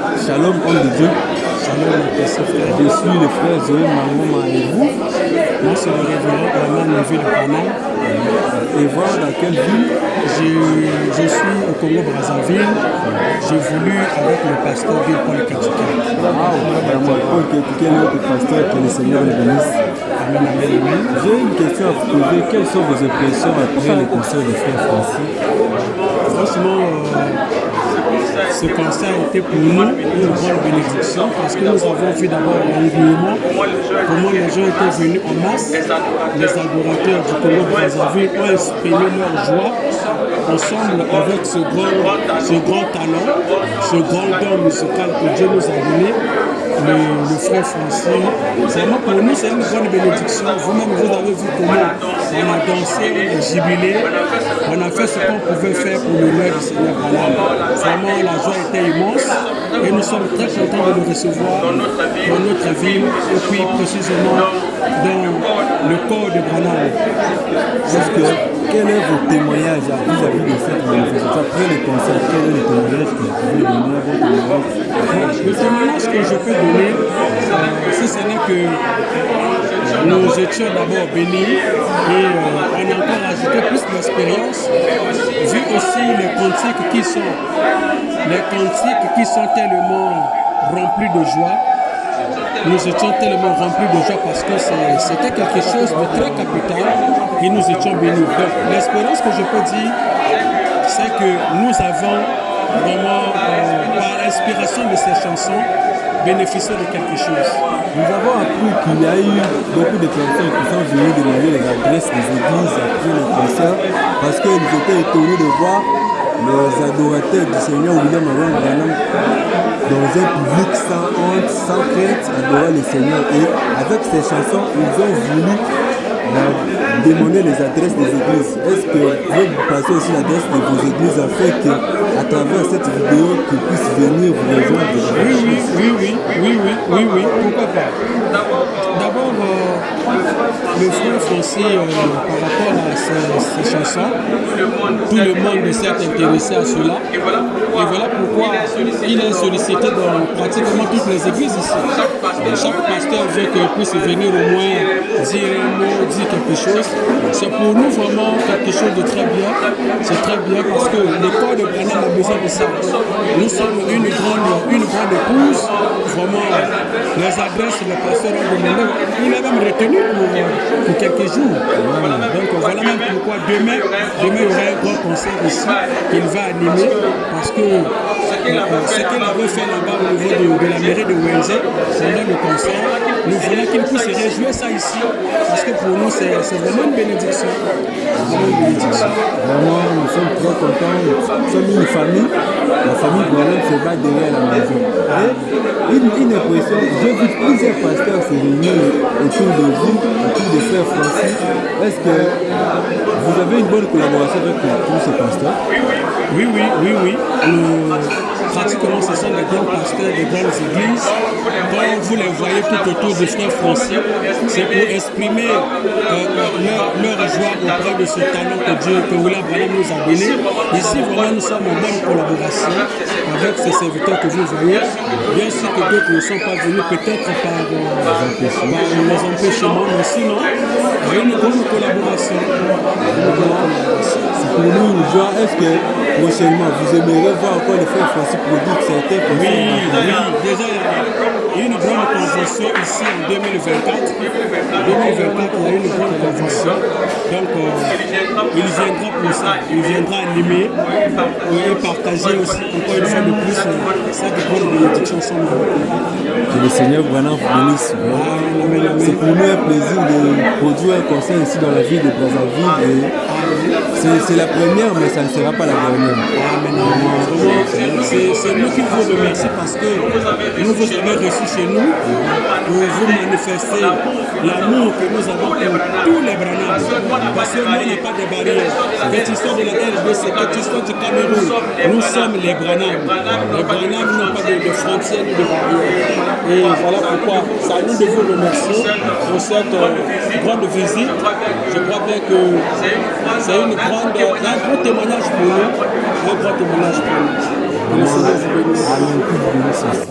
Shalom, homme de Dieu. Shalom, mes frères. Je suis le frère Zoé Mangoma et vous. Moi, c'est le révérend Herman Nevé de Panama. Et voir dans quelle ville? Je suis au Congo-Brazzaville. J'évolue avec le pasteur Paul Katika. Vraiment, Paul Katika est notre pasteur, que le Seigneur le bénisse. Amen, amen, amen. J'ai une question à vous poser. Quelles sont vos impressions après le concert de Frère Francis? Franchement, ce concert a été pour nous une grande bénédiction parce que nous avons vu d'abord l'engouement, comment les gens étaient venus en masse. Les adorateurs du Congo-Brazzaville ont exprimé leur joie ensemble avec ce grand talent, ce grand don musical que Dieu nous a donné. Le frère Francis, vraiment pour nous c'est une grande bénédiction. Vous-même vous avez vu comment on a dansé, on a jubilé, on a fait ce qu'on pouvait faire pour l'honneur du Seigneur Branham. Vraiment la joie était immense et nous sommes très contents de le recevoir dans notre ville et puis précisément dans le corps de Branham. Quel est votre témoignage vis-à-vis de cette manifestation? Après le concert, quel est le témoignage que vous pouvez donner à votre témoignage? Le témoignage que je peux donner, si ce n'est que nous étions d'abord bénis et on a encore ajouté plus d'expérience, vu aussi les cantiques qui sont tellement remplis de joie. Nous étions tellement remplis de joie parce que c'était quelque chose de très capital et nous étions bénis. Donc l'espérance que je peux dire, c'est que nous avons vraiment, par l'inspiration de ces chansons, bénéficié de quelque chose. Nous avons appris qu'il y a eu beaucoup de personnes qui sont venues demander les adresses des églises après le concert parce qu'ils étaient étonnés de voir les adorateurs du Seigneur William Marion Branham dans un public sans honte, sans crainte, adorer le Seigneur. Et avec ces chansons, ils ont voulu demander les adresses des églises. Est-ce que vous passez aussi l'adresse de vos églises afin qu'à travers cette vidéo, qu'ils puissent venir vous rejoindre? Oui, pourquoi pas? D'abord, le frère Francis, par rapport à ces chansons, tout le monde s'est intéressé à cela. Et voilà pourquoi il est sollicité dans pratiquement toutes les églises ici. Chaque pasteur veut qu'il puisse venir au moins dire un mot, dire quelque chose. C'est pour nous vraiment quelque chose de très bien. C'est très bien parce que le corps de Branham a besoin de ça. Nous sommes une grande épouse. Vraiment, les adresses, le pasteur a demandé. Il est même retenu pour quelques jours. Donc voilà même pourquoi demain il y aura un grand concert ici qu'il va animer parce que ce qu'il avait fait là-bas au niveau de la mairie de Wenzel pendant le concert, nous voulons qu'il puisse réjouir ça ici parce que pour nous c'est vraiment une bénédiction. Vraiment, nous sommes très contents. Nous sommes une famille. La famille Branham se bat derrière la maison. Et une impression, j'ai vu plusieurs pasteurs se réunir autour de vous, autour de Frère Francis. Est-ce que vous avez une bonne collaboration avec tous ces pasteurs? Oui. Pratiquement, ce sont des grands pasteurs des grandes églises. Quand vous les voyez tout autour du Frère Francis, c'est pour exprimer leur joie auprès de ce talent que William Branham nous a donné. Ici, vraiment, nous sommes en bonne collaboration avec ces serviteurs que vous voyez. Bien sûr que d'autres ne sont pas venus peut-être par les empêchements, mais sinon, il y a une bonne collaboration. C'est pour nous une joie. Est-ce que prochainement, vous aimeriez voir encore les Frères Francis produire certains concerts? Oui, déjà il y a une grande convention ici en 2024. En 2024, il y a une grande convention. Donc, il viendra pour ça. Il viendra animer et partager aussi encore une fois de plus cette grande bénédiction ensemble. Que le Seigneur Branham vous bénisse. C'est pour nous un plaisir de produire un concert ici dans la ville de Brazzaville. C'est la première, mais ça ne sera pas la dernière. C'est nous qui vous remercions parce que nous vous avez reçus chez nous pour vous manifester l'amour que nous avons pour tous les Branham. Parce que nous, on n'a pas de barrières. Que tu sois de la RDC, que tu sois du Cameroun, nous sommes les Branham. Les Branham n'ont pas de frontières ni de barrières. Et voilà pourquoi ça nous de vous remercier pour cette grande visite. Je crois bien que c'est un grand témoignage pour nous. Un grand témoignage pour nous. à l'Olympique de Nice.